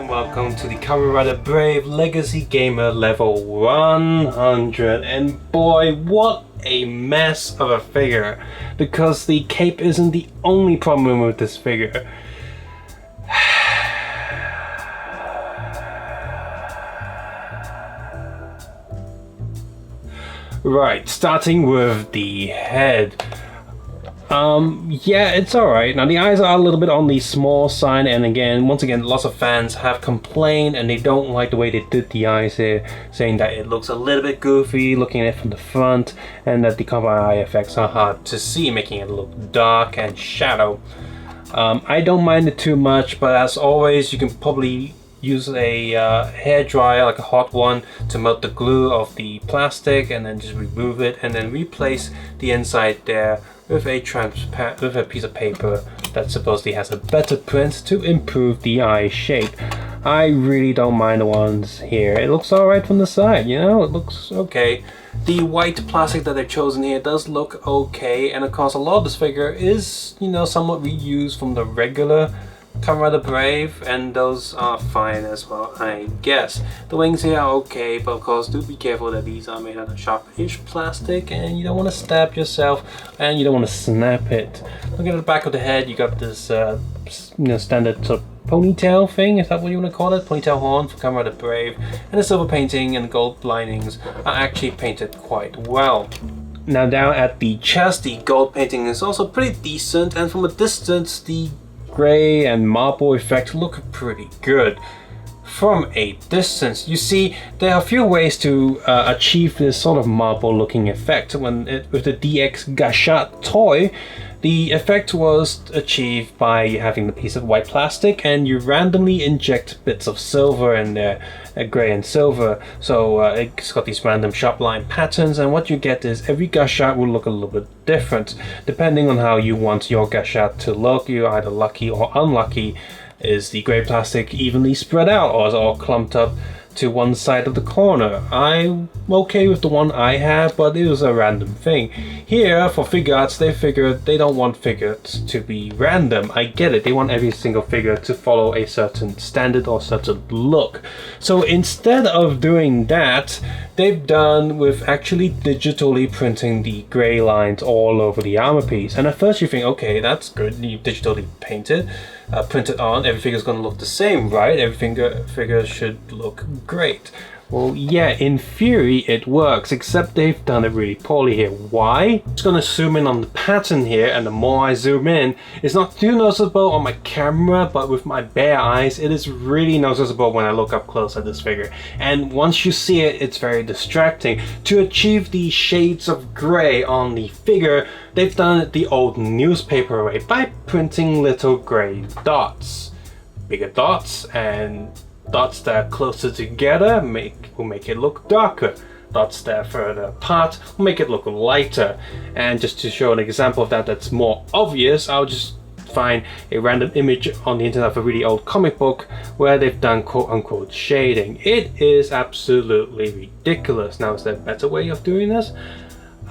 and welcome to the Kamen Brave Legacy Gamer level 100. And boy, what a mess of a figure, because the cape isn't the only problem with this figure. Right, starting with the head. Yeah, it's alright. Now the eyes are a little bit on the small side, and once again, lots of fans have complained and they don't like the way they did the eyes here, saying that it looks a little bit goofy looking at it from the front, and that the cover eye effects are hard to see, making it look dark and shadow. I don't mind it too much, but as always, you can probably use a hair dryer, like a hot one, to melt the glue of the plastic, and then just remove it, and then replace the inside there with a piece of paper that supposedly has a better print to improve the eye shape. I really don't mind the ones here. It looks alright from the side, you know, it looks okay. The white plastic that they've chosen here does look okay, and of course a lot of this figure is, you know, somewhat reused from the regular Kamen Brave, and those are fine as well, I guess. The wings here are okay, but of course do be careful that these are made out of sharp-ish plastic, and you don't want to stab yourself, and you don't want to snap it. Look at the back of the head. You got this standard sort of ponytail thing, is that what you want to call it? Ponytail horn for Kamen Brave, and the silver painting and the gold linings are actually painted quite well. Now down at the chest, the gold painting is also pretty decent, and from a distance the gray and marble effect look pretty good from a distance. You see, there are a few ways to achieve this sort of marble looking effect. With the DX Gachat toy, the effect was achieved by having the piece of white plastic, and you randomly inject bits of silver in there, gray and silver, so it's got these random sharp line patterns, and what you get is every Gachat will look a little bit different depending on how you want your Gachat to look. You're either lucky or unlucky. Is the grey plastic evenly spread out, or is it all clumped up to one side of the corner? I'm okay with the one I have, but it was a random thing. Here, for Figuarts, they figured they don't want figures to be random. I get it, they want every single figure to follow a certain standard or certain look. So instead of doing that, they've done with actually digitally printing the grey lines all over the armor piece. And at first you think, okay, that's good, you digitally printed on, every figure's gonna look the same, right? Every figure should look great. Well, yeah, in theory it works, except they've done it really poorly here. Why? I'm just gonna zoom in on the pattern here, and the more I zoom in, it's not too noticeable on my camera, but with my bare eyes, it is really noticeable when I look up close at this figure. And once you see it, it's very distracting. To achieve the shades of grey on the figure, they've done it the old newspaper way by printing little grey dots. Bigger dots, and dots that are closer together will make it look darker. Dots that are further apart will make it look lighter. And just to show an example of that that's more obvious, I'll just find a random image on the internet of a really old comic book where they've done quote-unquote shading. It is absolutely ridiculous. Now, is there a better way of doing this?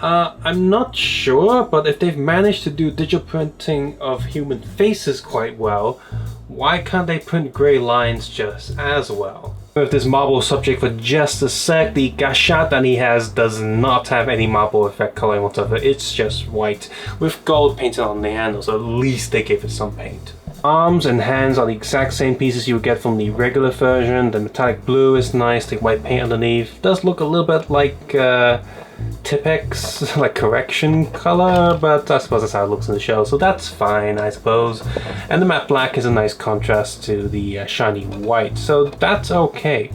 I'm not sure, but if they've managed to do digital printing of human faces quite well, why can't they print grey lines just as well? With this marble subject for just a sec, the Gachat that he has does not have any marble effect coloring whatsoever. It's just white with gold painted on the handles, so at least they gave it some paint. Arms and hands are the exact same pieces you would get from the regular version. The metallic blue is nice, the white paint underneath does look a little bit like Tipex, like correction color, but I suppose that's how it looks in the show, so that's fine, I suppose. And the matte black is a nice contrast to the shiny white, so that's okay.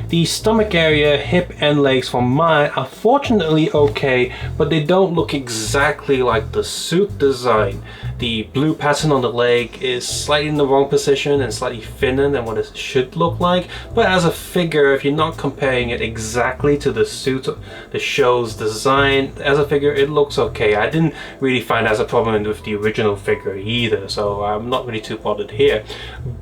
The stomach area, hip and legs for mine are fortunately okay, but they don't look exactly like the suit design. The blue pattern on the leg is slightly in the wrong position and slightly thinner than what it should look like, but as a figure, if you're not comparing it exactly to the suit, the show's design, as a figure it looks okay. I didn't really find that as a problem with the original figure either, so I'm not really too bothered here.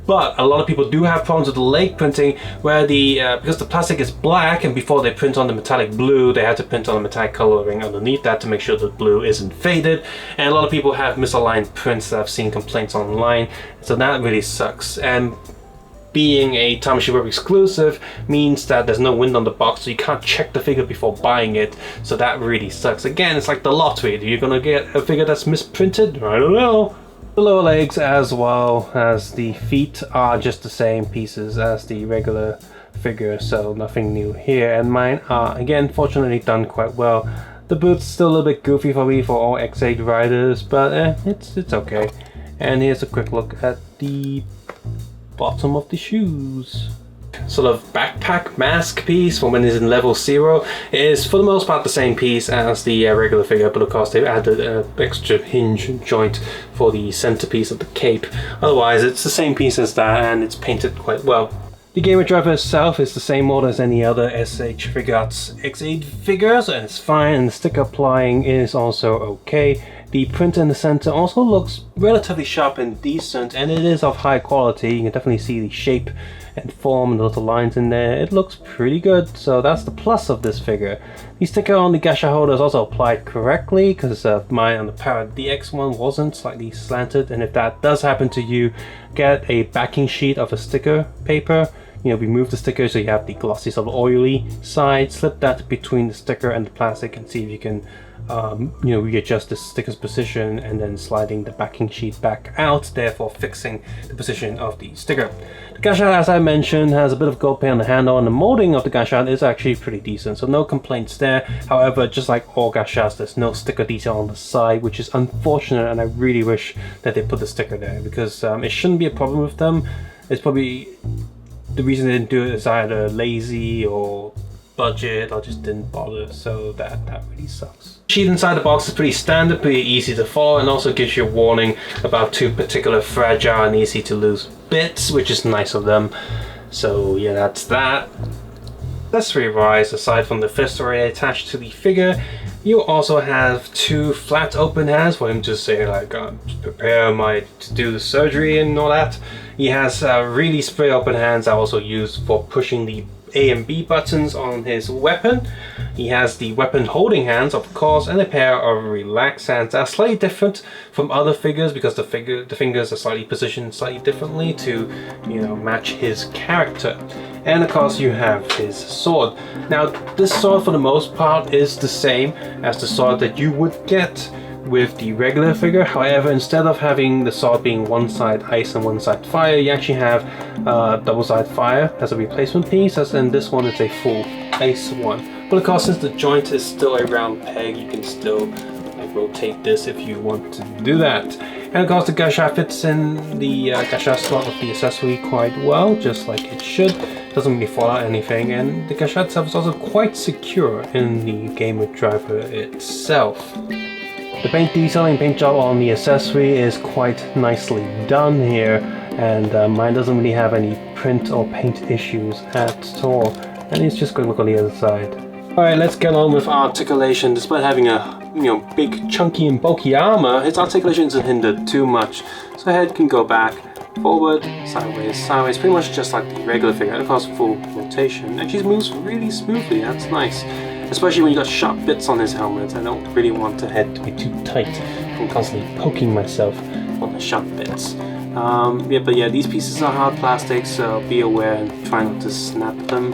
But a lot of people do have problems with the leg printing, where because the plastic is black, and before they print on the metallic blue, they had to print on the metallic coloring underneath that to make sure the blue isn't faded, and a lot of people have misaligned prints that I've seen complaints online, so that really sucks. And being a Tamashii Web exclusive means that there's no wind on the box, so you can't check the figure before buying it, so that really sucks. Again, it's like the lottery. You're gonna get a figure that's misprinted? I don't know. The lower legs as well as the feet are just the same pieces as the regular figure, so nothing new here, and mine are again fortunately done quite well. The boot's still a little bit goofy for me for all X8 riders, but it's okay. And here's a quick look at the bottom of the shoes. Sort of backpack mask piece for when it's in level 0 is for the most part the same piece as the regular figure, but of course they've added an extra hinge joint for the centerpiece of the cape. Otherwise it's the same piece as that, and it's painted quite well. The gamer driver itself is the same model as any other SH Figuarts X8 figures, and it's fine, and the sticker applying is also okay. The print in the center also looks relatively sharp and decent, and it is of high quality. You can definitely see the shape and form and the little lines in there. It looks pretty good, so that's the plus of this figure. The sticker on the gacha holder is also applied correctly, because mine on the Parrot DX one wasn't, slightly slanted, and if that does happen to you, get a backing sheet of a sticker paper. You know, remove the sticker so you have the glossy sort of oily side, slip that between the sticker and the plastic and see if you can you know, readjust the sticker's position, and then sliding the backing sheet back out, therefore fixing the position of the sticker. The gacha, as I mentioned, has a bit of gold paint on the handle, and the molding of the gacha is actually pretty decent, so no complaints there. However, just like all gachas, there's no sticker detail on the side, which is unfortunate, and I really wish that they put the sticker there, because it shouldn't be a problem with them. It's probably the reason they didn't do it is either lazy or budget, or just didn't bother, so that really sucks. The sheet inside the box is pretty standard, pretty easy to follow, and also gives you a warning about 2 particular fragile and easy to lose bits, which is nice of them. So yeah, that's that. Accessory-wise, aside from the fist already attached to the figure, you also have 2 flat open hands for him to say like, prepare to do the surgery and all that. He has really spray open hands that are also used for pushing the A and B buttons on his weapon. He has the weapon holding hands, of course, and a pair of relaxed hands that are slightly different from other figures, because the fingers are slightly positioned slightly differently to, you know, match his character. And of course you have his sword. Now this sword for the most part is the same as the sword that you would get with the regular figure. However, instead of having the sword being one side ice and one side fire, you actually have double side fire as a replacement piece, and this one is a full ice one. But of course, since the joint is still a round peg, you can still like rotate this if you want to do that. And of course the gacha fits in the gacha slot of the accessory quite well, just like it should. Doesn't really fall out anything, and the gacha itself is also quite secure in the gamer driver itself. The paint detailing, paint job on the accessory is quite nicely done here, and mine doesn't really have any print or paint issues at all. And it's just going to look on the other side. Alright, let's get on with articulation. Despite having a big, chunky and bulky armor, its articulation isn't hindered too much. So head can go back, forward, sideways, sideways, pretty much just like the regular figure. And of course full rotation. Actually moves really smoothly, that's nice. Especially when you got sharp bits on his helmet. I don't really want the head to be too tight. I'm constantly poking myself on the sharp bits. Yeah, these pieces are hard plastic, so be aware and try not to snap them.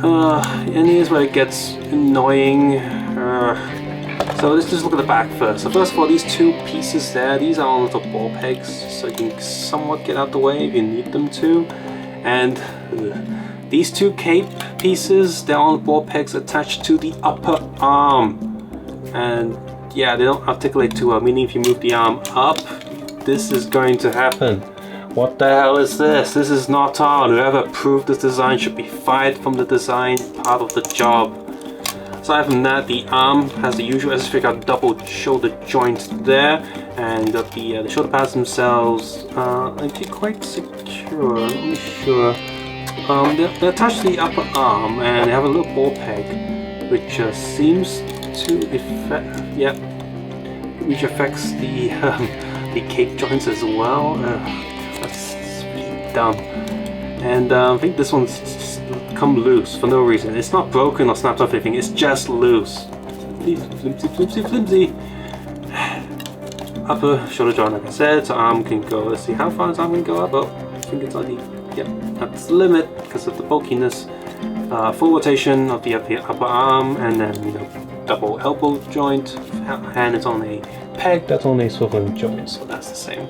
And here's where it gets annoying. So let's just look at the back first. So first of all, these 2 pieces there, these are all little ball pegs, so you can somewhat get out the way if you need them to. And these 2 cape pieces, they're all ball pegs attached to the upper arm. And yeah, they don't articulate too well, meaning if you move the arm up, this is going to happen. What the hell is this? This is not on. Whoever approved this design should be fired from the design part of the job. Aside from that, the arm has the usual SS Figuarts double shoulder joint there, and the shoulder pads themselves are actually quite secure. I'm not really sure. They're attached to the upper arm, and they have a little ball peg, which seems to which affects the cape joints as well. That's really dumb. And I think this one's just come loose for no reason. It's not broken or snapped off anything, it's just loose. Flimsy. Upper shoulder joint, like I said, so arm can go, let's see how far his arm can go up. Oh, I think it's on the Yep, that's the limit because of the bulkiness. Full rotation of the upper arm, and then, you know, double elbow joint. Hand is on a peg, that's on a swiveling joint, so that's the same.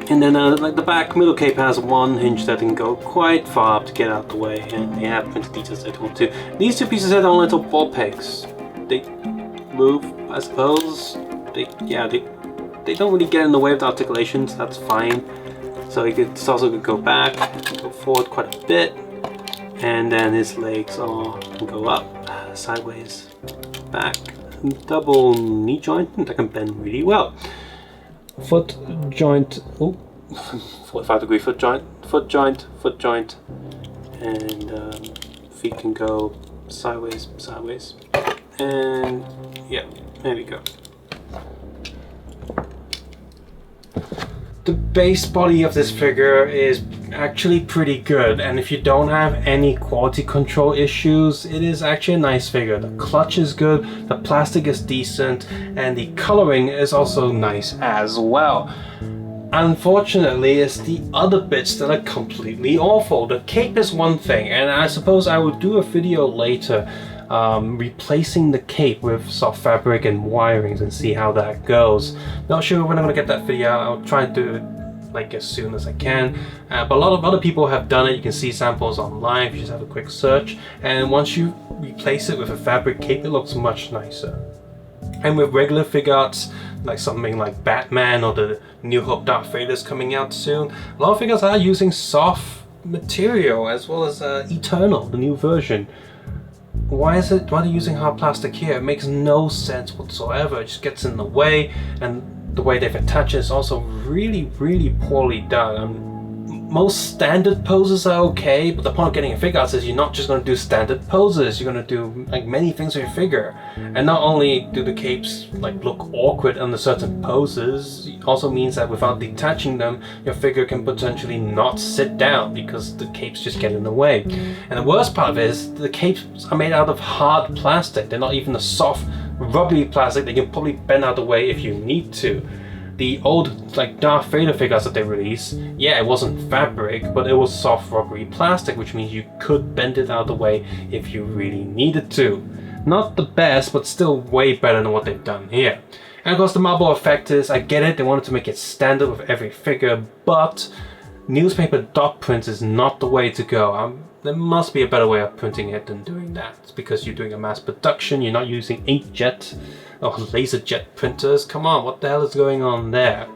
And then like the back middle cape has one hinge that can go quite far up to get out the way, and they have printed details that will too. These two pieces have their own little ball pegs. They move, I suppose. They don't really get in the way of the articulations, that's fine. So it's also could go back, go forward quite a bit, and then his legs can go up, sideways, back, double knee joint, and that can bend really well. Foot joint, 45-degree foot joint, and feet can go sideways, and yeah, there we go. The base body of this figure is actually pretty good, and if you don't have any quality control issues, it is actually a nice figure. The clutch is good, the plastic is decent, and the coloring is also nice as well. Unfortunately, it's the other bits that are completely awful. The cape is one thing, and I suppose I would do a video later replacing the cape with soft fabric and wirings and see how that goes. Not sure when I'm gonna get that video out. I'll try and do it like as soon as I can, but a lot of other people have done it. You can see samples online if you just have a quick search, and once you replace it with a fabric cape, it looks much nicer. And with regular Figuarts, like something like Batman or the new Hope Darth Vader's coming out soon, a lot of figures are using soft material, as well as Eternal, the new version. Why are they using hard plastic here? It makes no sense whatsoever. It just gets in the way, and the way they've attached it is also really poorly done. Most standard poses are okay, but the point of getting a Figuarts is you're not just going to do standard poses. You're going to do like many things with your figure, and not only do the capes like look awkward under certain poses, it also means that without detaching them, your figure can potentially not sit down because the capes just get in the way. And the worst part of it is the capes are made out of hard plastic. They're not even a soft, rubbery plastic that you can probably bend out of the way if you need to. The old like Darth Vader figures that they released, yeah, it wasn't fabric, but it was soft rubbery plastic, which means you could bend it out of the way if you really needed to. Not the best, but still way better than what they've done here. And of course the marble effect is, I get it, they wanted to make it standard with every figure, but newspaper dot print is not the way to go. There must be a better way of printing it than doing that. It's because you're doing a mass production, you're not using inkjet or laser jet printers. Come on, what the hell is going on there?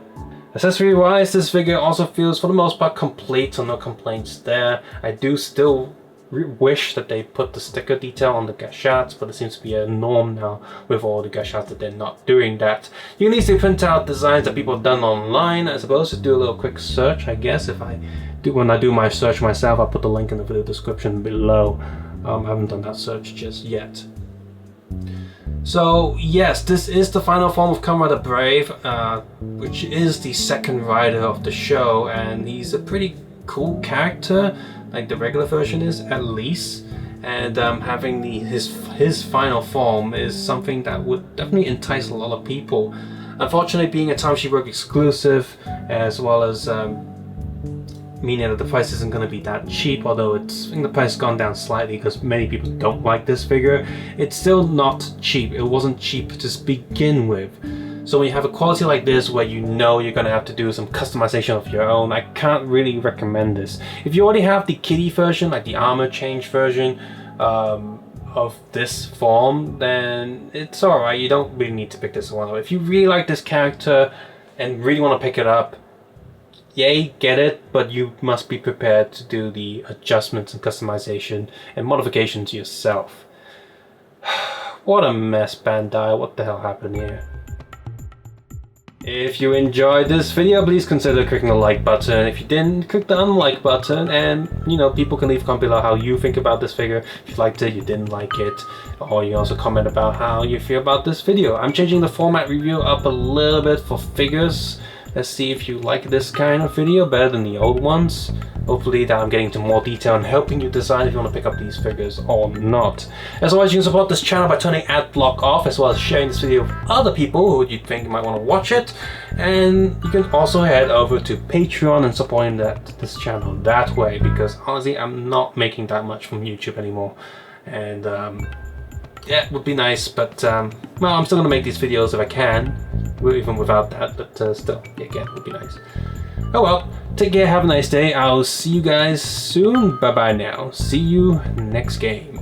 Accessory wise, this figure also feels for the most part complete, so no complaints there. I do still wish that they put the sticker detail on the gâchettes, but it seems to be a norm now with all the gâchettes that they're not doing that. You can easily print out designs that people have done online. I suppose to do a little quick search, I guess. When I do my search myself, I'll put the link in the video description below. I haven't done that search just yet. So yes, this is the final form of Kamen Rider Brave, which is the second rider of the show, and he's a pretty cool character, like the regular version is at least. And having his final form is something that would definitely entice a lot of people. Unfortunately, being a Time She Work exclusive, as well as meaning that the price isn't going to be that cheap, although I think the price has gone down slightly because many people don't like this figure. It's still not cheap. It wasn't cheap to begin with. So when you have a quality like this where you know you're going to have to do some customization of your own, I can't really recommend this. If you already have the kitty version, like the armor change version of this form, then it's alright. You don't really need to pick this one up. If you really like this character and really want to pick it up, yay, get it, but you must be prepared to do the adjustments and customization and modifications yourself. What a mess, Bandai. What the hell happened here? If you enjoyed this video, please consider clicking the like button. If you didn't, click the unlike button, and people can leave a comment below how you think about this figure. If you liked it, you didn't like it, or you also comment about how you feel about this video. I'm changing the format review up a little bit for figures Let's see if you like this kind of video better than the old ones. Hopefully that I'm getting into more detail and helping you decide if you want to pick up these figures or not. As always, you can support this channel by turning ad block off, as well as sharing this video with other people who you think might want to watch it. And you can also head over to Patreon and supporting this channel that way, because honestly I'm not making that much from YouTube anymore. And yeah, it would be nice, but well, I'm still gonna make these videos if I can, even without that, but still, yeah, again, it would be nice. Oh well, take care, have a nice day. I'll see you guys soon. Bye bye now. See you next game.